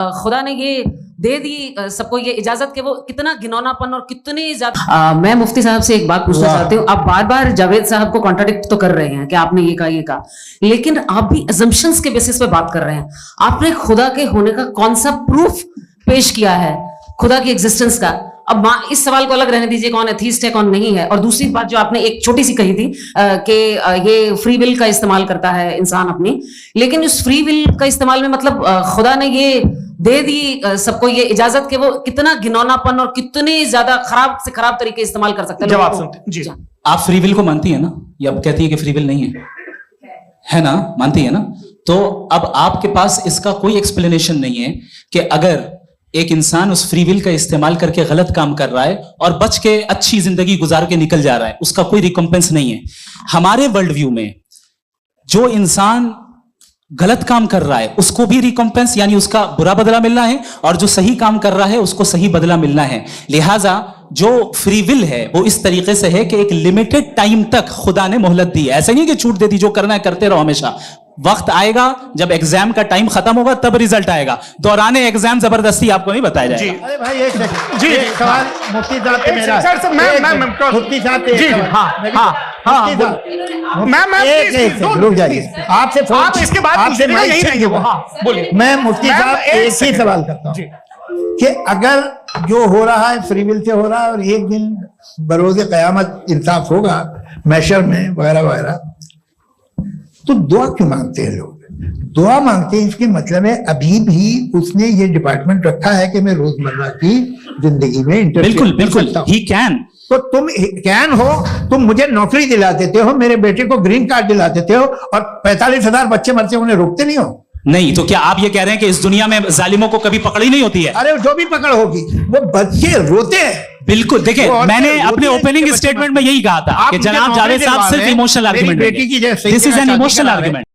खुदा ने ये दे दी सबको ये इजाजत कि वो कितना घिनौनापन और कितनी ज्यादा। मैं मुफ्ती साहब से एक बात पूछना चाहती हूँ। आप बार बार जावेद साहब को कॉन्ट्राडिक्ट तो कर रहे हैं कि आपने ये कहा, लेकिन आप भी अजम्पशंस के बेसिस पे बात कर रहे हैं। आपने खुदा के होने का कौन सा प्रूफ पेश किया है खुदा की एग्जिस्टेंस का? अब इस सवाल को अलग रहने दीजिए, कौन एथीस्ट है कौन नहीं है। और दूसरी बात जो आपने एक छोटी सी कही थी कि ये फ्री विल का इस्तेमाल करता है इंसान अपनी, लेकिन उस फ्री विल का इस्तेमाल में मतलब खुदा ने ये दे दी सबको ये इजाजत कि वो कितना घिनौनापन और कितनी ज्यादा खराब से खराब तरीके इस्तेमाल कर सकते हैं। जब आप सुनते जी, आप फ्री विल को मानती है ना, या कहती है कि फ्री विल नहीं है ना, मानती है ना? तो अब आपके पास इसका कोई एक्सप्लेनेशन नहीं है कि अगर एक इंसान उस फ्री विल का इस्तेमाल करके गलत काम कर रहा है और बच के अच्छी जिंदगी गुजार के निकल जा रहा है, उसका कोई रिकॉम्पेंस नहीं है। हमारे वर्ल्ड व्यू में जो इंसान गलत काम कर रहा है उसको भी रिकॉम्पेंस यानी उसका बुरा बदला मिलना है, और जो सही काम कर रहा है उसको सही बदला मिलना है। लिहाजा जो फ्री विल है वो इस तरीके से है कि एक लिमिटेड टाइम तक खुदा ने मोहलत दी है। ऐसा नहीं कि छूट दे दी, जो करना है करते रहो हमेशा। वक्त आएगा जब एग्जाम का टाइम खत्म होगा तब रिजल्ट आएगा। दौराने एग्जाम जबरदस्ती आपको नहीं बताया जाएगा। अरे भाई एक सेकंड जी, सवाल मुफ्ती साहब से मेरा सर मैं मुफ्ती साहब से जी हाँ रुक जाइए, आपसे आप इसके बाद आपसे यही रहेंगे वो। हाँ बोलिए। मैं मुफ्ती साहब एक ही सवाल करता हूँ कि अगर जो हो रहा है फ्री विल से हो रहा है और एक दिन बरोज़ क़यामत इंसाफ होगा मैशर में वगैरह वगैरह, तो दुआ क्यों मांगते हैं लोग? दुआ मांगते हैं इसके मतलब है अभी भी उसने ये डिपार्टमेंट रखा है कि मैं रोजमर्रा की जिंदगी में बिल्कुल बिल्कुल ही कैन। तो तुम कैन हो, तुम मुझे नौकरी दिला देते हो, मेरे बेटे को ग्रीन कार्ड दिला देते हो, और 45,000 बच्चे मरते उन्हें रोकते नहीं हो। नहीं तो क्या आप ये कह रहे हैं कि इस दुनिया में जालिमों को कभी पकड़ी नहीं होती है? अरे जो भी पकड़ होगी वो बच्चे रोते हैं। बिल्कुल, देखिए मैंने अपने ओपनिंग स्टेटमेंट में यही कहा था कि जनाब जावेद साहब सिर्फ emotional argument, this is an emotional argument.